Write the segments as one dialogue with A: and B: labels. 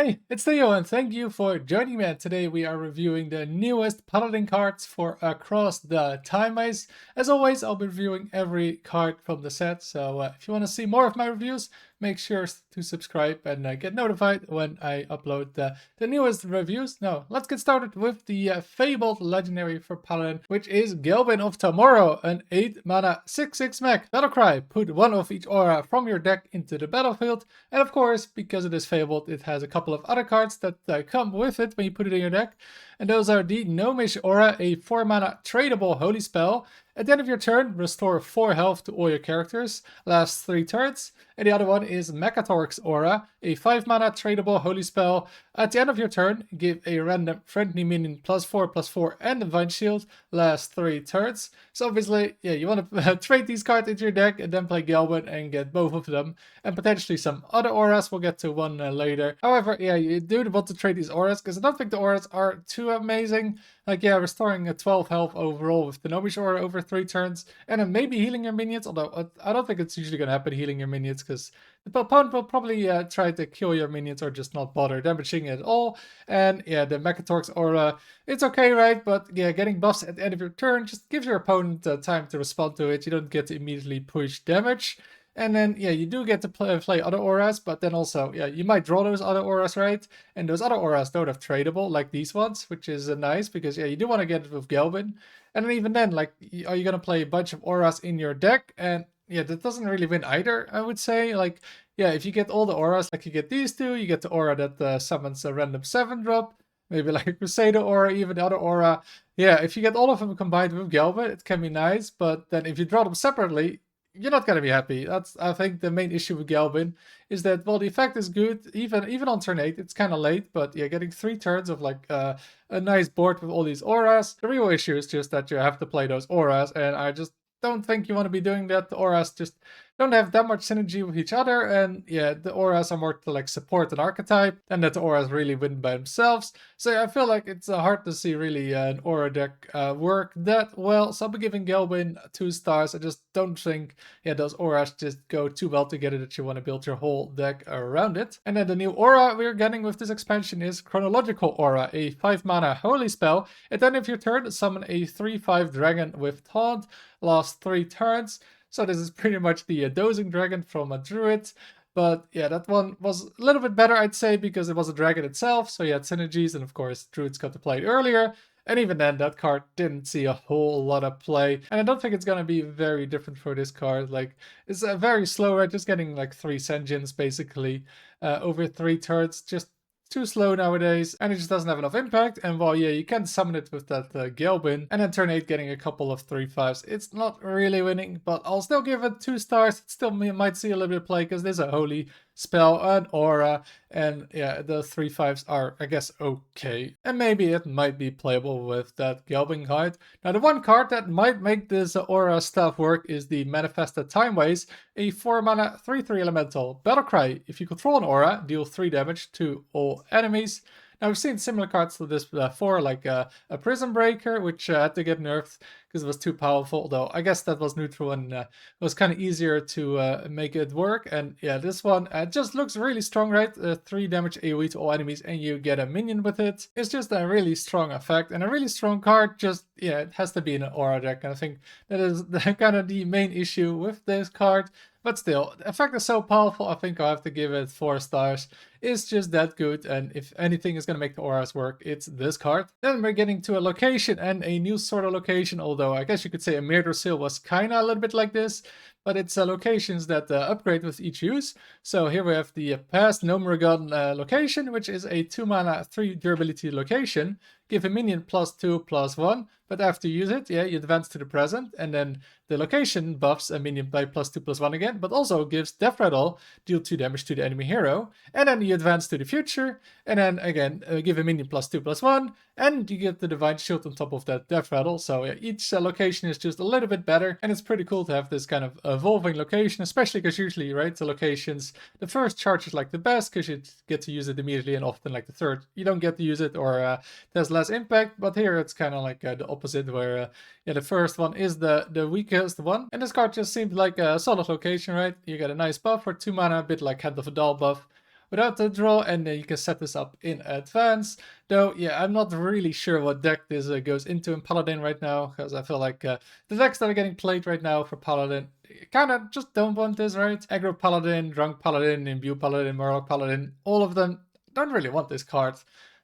A: Hey, it's Theo and thank you for joining me. And today we are reviewing the newest Paladin cards for across the Timeways. As always, I'll be reviewing every card from the set, so if you want to see more of my reviews, make sure to subscribe and get notified when I upload the newest reviews. Now, let's get started with the fabled legendary for Paladin, which is Gelbin of Tomorrow, an 8 mana 6/6 mech. Battlecry, put one of each aura from your deck into the battlefield, and of course, because it is fabled, it has a couple of other cards that come with it when you put it in your deck, and those are the Gnomish Aura, a 4 mana tradable holy spell. At the end of your turn, restore 4 health to all your characters, lasts 3 turns. And the other one is Mechatork's Aura, a 5 mana tradable holy spell. At the end of your turn, give a random friendly minion +4/+4 and Divine Shield, lasts 3 turns. So obviously, yeah, you want to trade these cards into your deck and then play Gelbin and get both of them. And potentially some other auras, we'll get to one later. However, yeah, you do want to trade these auras because I don't think the auras are too amazing. Like, yeah, restoring a 12 health overall with the Gnomish Aura over 3 turns, and then maybe healing your minions, although I don't think it's usually going to happen healing your minions, because the opponent will probably try to kill your minions or just not bother damaging it at all. And yeah, the Mechatork's Aura, it's okay, right? But yeah, getting buffs at the end of your turn just gives your opponent time to respond to it. You don't get to immediately push damage. And then, yeah, you do get to play other auras, but then also, yeah, you might draw those other auras, right? And those other auras don't have tradable, like these ones, which is nice, because, yeah, you do want to get it with Gelbin. And then even then, like, are you going to play a bunch of auras in your deck? And, yeah, that doesn't really win either, I would say. Like, yeah, if you get all the auras, like you get these two, you get the aura that summons a random 7-drop, maybe like a Crusader aura, even the other aura. Yeah, if you get all of them combined with Gelbin, it can be nice, but then if you draw them separately, you're not gonna be happy. That's, I think, the main issue with Gelbin, is that, well, the effect is good, even on turn 8, it's kind of late, but yeah, getting 3 turns of like a nice board with all these auras. The real issue is just that you have to play those auras, and I just don't think you want to be doing that. The auras just don't have that much synergy with each other, and yeah, the auras are more to like support an archetype than that the auras really win by themselves. So yeah, I feel like it's hard to see really an aura deck work that well. So I'll be giving Gelbin 2 stars. I just don't think, yeah, those auras just go too well together that you want to build your whole deck around it. And then the new aura we're getting with this expansion is Chronological Aura, a 5 mana holy spell. At the end of your turn, summon a 3/5 dragon with taunt, lasts 3 turns. So this is pretty much the dozing dragon from a druid. But yeah, that one was a little bit better, I'd say, because it was a dragon itself. So you had synergies, and of course, druids got to play it earlier. And even then, that card didn't see a whole lot of play. And I don't think it's going to be very different for this card. Like, it's very slow, right? Just getting like 3 Senjins, basically, over 3 turns. Just too slow nowadays, and it just doesn't have enough impact. And while, yeah, you can summon it with that Gelbin, and then turn 8 getting a couple of 3/5s, it's not really winning, but I'll still give it 2 stars. It still might see a little bit of play, because there's a holy spell, an aura, and yeah, the 3/5s are, I guess, okay. And maybe it might be playable with that Gelbin card. Now, the one card that might make this aura stuff work is the Manifested Timeways, a 4 mana 3/3 elemental. Battlecry, if you control an aura, deal 3 damage to all enemies. Now, we've seen similar cards to this before, like a Prison Breaker, which had to get nerfed because it was too powerful, although I guess that was neutral and it was kind of easier to make it work. And yeah, this one just looks really strong, right? 3 damage AoE to all enemies, and you get a minion with it. It's just a really strong effect and a really strong card. Just, yeah, it has to be in an aura deck, and I think that is kind of the main issue with this card. But still, the effect is so powerful, I think I'll have to give it 4 stars. It's just that good, and if anything is going to make the auras work, it's this card. Then we're getting to a location, and a new sort of location, although I guess you could say a Mirror Seal was kind of a little bit like this, but it's locations that upgrade with each use. So here we have the past Gnomragon location, which is a 2 mana 3 durability location. Give a minion +2/+1, but after you use it, yeah, you advance to the present, and then the location buffs a minion by +2/+1 again, but also gives Death Rattle, deal 2 damage to the enemy hero, and then you advance to the future, and then again give a minion +2/+1, and you get the Divine Shield on top of that Death Rattle. So yeah, each location is just a little bit better, and it's pretty cool to have this kind of evolving location, especially because usually, right, the locations, the first charge is like the best because you get to use it immediately, and often like the third you don't get to use it, or there's less impact. But here it's kind of like the opposite, where yeah, the first one is the weakest one, and this card just seems like a solid location, right? You get a nice buff for 2 mana, a bit like Hand of a Doll buff, without the draw, and you can set this up in advance. Though, yeah, I'm not really sure what deck this goes into in Paladin right now, because I feel like the decks that are getting played right now for Paladin kind of just don't want this, right? Aggro Paladin, Drunk Paladin, Imbue Paladin, Murloc Paladin, all of them don't really want this card.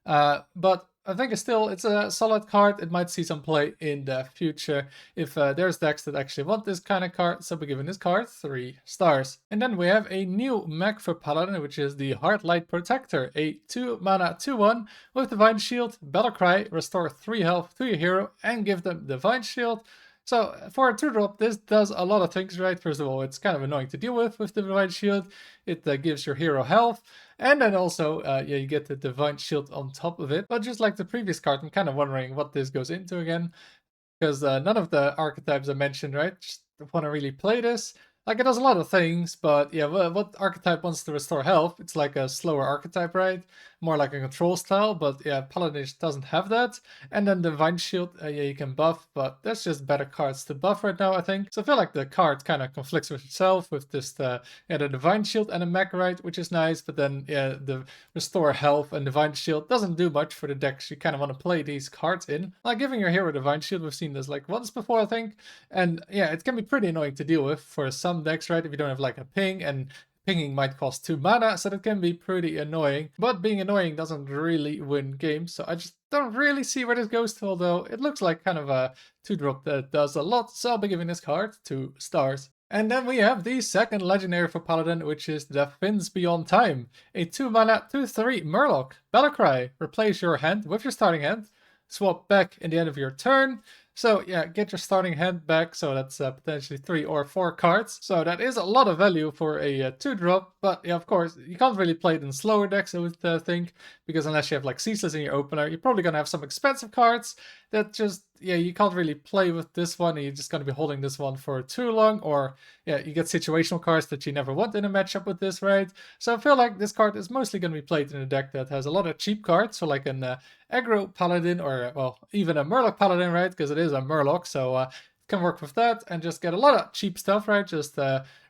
A: But I think it's a solid card. It might see some play in the future if there's decks that actually want this kind of card. So we're giving this card 3 stars. And then we have a new mech for Paladin, which is the Heartlight Protector, a 2 mana 2/1 with Divine Shield, Battlecry, restore 3 health to your hero and give them Divine Shield. So for a 2-drop, this does a lot of things, right? First of all, it's kind of annoying to deal with the Divine Shield. It gives your hero health, and then also, yeah, you get the Divine Shield on top of it. But just like the previous card, I'm kind of wondering what this goes into again, because none of the archetypes I mentioned, right, just want to really play this. Like, it does a lot of things, but yeah, what archetype wants to restore health? It's like a slower archetype, right? More like a control style, but yeah, Paladin doesn't have that. And then Divine Shield, yeah, you can buff, but there's just better cards to buff right now, I think. So I feel like the card kind of conflicts with itself with this, yeah, the Divine Shield and a mech, right, which is nice, but then, yeah, the restore health and Divine Shield doesn't do much for the decks you kind of want to play these cards in. Like giving your hero Divine Shield, we've seen this like once before, I think. And yeah, it can be pretty annoying to deal with for some decks, right, if you don't have like a ping, and pinging might cost 2 mana, so that can be pretty annoying. But being annoying doesn't really win games, so I just don't really see where this goes to, although it looks like kind of a 2-drop that does a lot, so I'll be giving this card 2 stars. And then we have the second legendary for Paladin, which is the Fins Beyond Time. A 2 mana 2/3 Murloc. Battlecry. Replace your hand with your starting hand. Swap back in the end of your turn. So yeah, get your starting hand back, so that's potentially 3 or 4 cards. So that is a lot of value for a 2-drop, but yeah, of course, you can't really play it in slower decks, I would think, because unless you have like Ceaseless in your opener, you're probably going to have some expensive cards that just, yeah, you can't really play with this one, and you're just going to be holding this one for too long, or yeah, you get situational cards that you never want in a matchup with this, right? So I feel like this card is mostly going to be played in a deck that has a lot of cheap cards, so like an aggro Paladin, or well, even a Murloc Paladin, right? Because it is a Murloc, so can work with that and just get a lot of cheap stuff, right? Just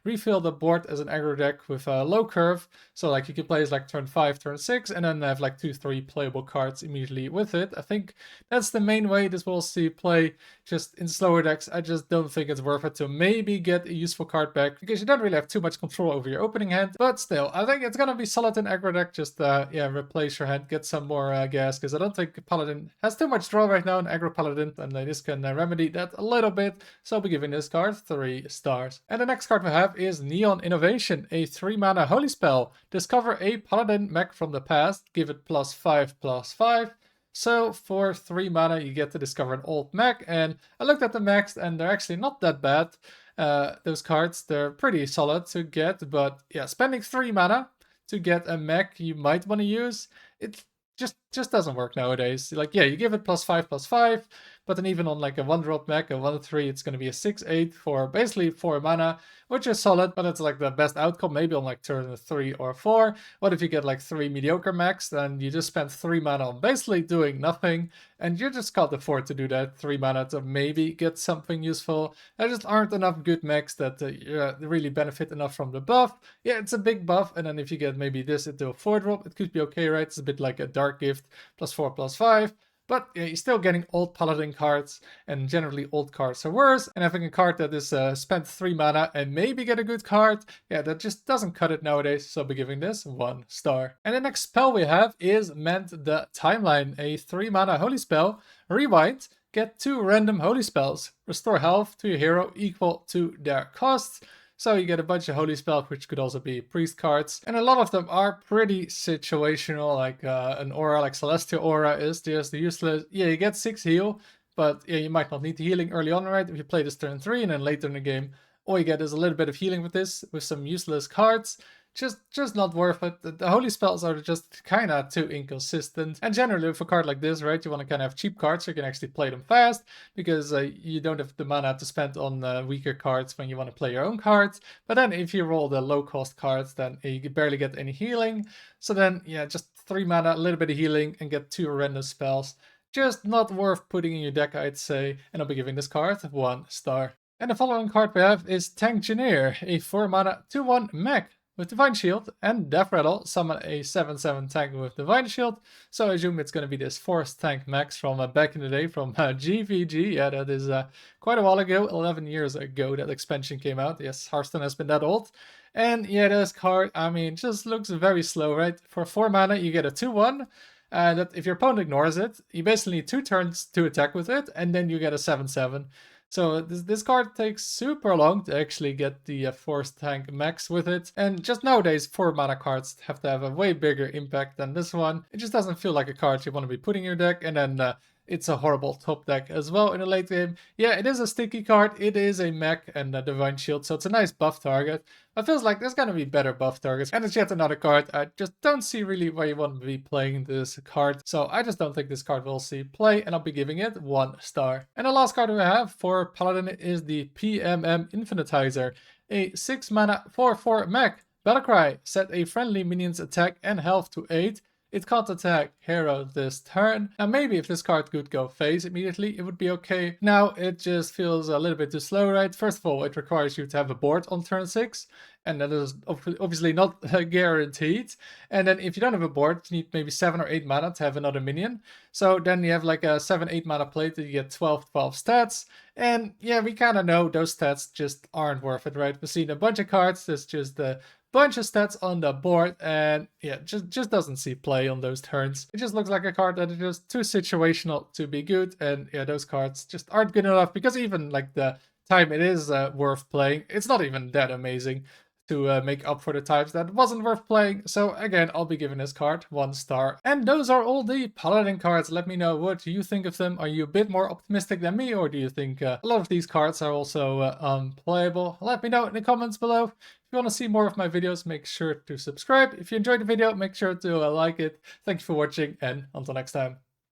A: refill the board as an aggro deck with a low curve. So like you can play as like turn 5, turn 6, and then have like 2-3 playable cards immediately with it. I think that's the main way this will see play. Just in slower decks, I just don't think it's worth it to maybe get a useful card back, because you don't really have too much control over your opening hand. But still, I think it's gonna be solid in aggro deck. Just yeah, replace your hand, get some more gas, because I don't think Paladin has too much draw right now in aggro Paladin, and this can remedy that a little bit. So I'll be giving this card 3 stars. And the next card we have is Neon Innovation, a 3 mana holy spell. Discover a Paladin mech from the past, give it +5/+5. So for 3 mana you get to discover an old mech, and I looked at the mechs and they're actually not that bad. Those cards, they're pretty solid to get, but yeah, spending 3 mana to get a mech you might want to use, it just doesn't work nowadays. Like, yeah, you give it +5/+5, but then even on like a 1-drop mech, a 1/3, it's going to be a 6/8 for basically 4 mana, which is solid, but it's like the best outcome maybe on like turn 3 or 4. What if you get like 3 mediocre mechs, then you just spent 3 mana on basically doing nothing, and you just can't afford to do that 3 mana to maybe get something useful. There just aren't enough good mechs that really benefit enough from the buff. Yeah, it's a big buff, and then if you get maybe this into a 4-drop, it could be okay, right? It's a bit like a Dark Gift, +4/+5. But yeah, you're still getting old Paladin cards, and generally old cards are worse. And having a card that is spent 3 mana and maybe get a good card, yeah, that just doesn't cut it nowadays. So I'll be giving this 1 star. And the next spell we have is Mend the Timeline, a 3 mana holy spell. Rewind, get 2 random holy spells. Restore health to your hero equal to their cost. So you get a bunch of holy spells, which could also be priest cards. And a lot of them are pretty situational, like an aura like Celestial Aura is just useless. Yeah, you get 6 heal, but yeah, you might not need the healing early on, right? If you play this turn 3 and then later in the game, all you get is a little bit of healing with this, with some useless cards. Just not worth it. The holy spells are just kind of too inconsistent. And generally with a card like this, right, you want to kind of have cheap cards so you can actually play them fast, because you don't have the mana to spend on weaker cards when you want to play your own cards. But then if you roll the low cost cards, then you barely get any healing. So then, yeah, just 3 mana, a little bit of healing, and get 2 random spells. Just not worth putting in your deck, I'd say. And I'll be giving this card 1 star. And the following card we have is Tank Engineer, a 4 mana 2/1 mech. with Divine Shield, and Death Rattle summon a 7/7 tank with Divine Shield. So I assume it's going to be this Force Tank Max from back in the day from GVG. Yeah, that is quite a while ago, 11 years ago that expansion came out. Yes, Hearthstone has been that old. And yeah, this card, I mean, just looks very slow, right? For 4 mana, you get a 2/1. That if your opponent ignores it, you basically need 2 turns to attack with it, and then you get a 7/7. So this card takes super long to actually get the Force Tank Max with it. And just nowadays, 4 mana cards have to have a way bigger impact than this one. It just doesn't feel like a card you want to be putting in your deck. And then it's a horrible top deck as well in the late game. Yeah, it is a sticky card. It is a mech and a Divine Shield, so it's a nice buff target. It feels like there's gonna be better buff targets. And it's yet another card. I just don't see really why you want to be playing this card. So I just don't think this card will see play, and I'll be giving it 1 star. And the last card we have for Paladin is the PMM Infinitizer. A 6 mana 4/4 mech. Battlecry. Set a friendly minion's attack and health to 8. It can't attack hero this turn. Now maybe if this card could go phase immediately, it would be okay. Now it just feels a little bit too slow, right? First of all, it requires you to have a board on turn 6. And that is obviously not guaranteed. And then if you don't have a board, you need maybe 7 or 8 mana to have another minion. So then you have like a 7-8 mana play that you get 12 stats. And yeah, we kind of know those stats just aren't worth it, right? We've seen a bunch of cards that's just a bunch of stats on the board, and yeah, just doesn't see play on those turns. It just looks like a card that is just too situational to be good, and yeah, those cards just aren't good enough, because even like the time it is worth playing, it's not even that amazing to make up for the times that wasn't worth playing. So again, I'll be giving this card 1 star. And those are all the Paladin cards. Let me know what you think of them. Are you a bit more optimistic than me, or do you think a lot of these cards are also unplayable? Let me know in the comments below. If you want to see more of my videos, make sure to subscribe. If you enjoyed the video, make sure to like it. Thank you for watching, and until next time.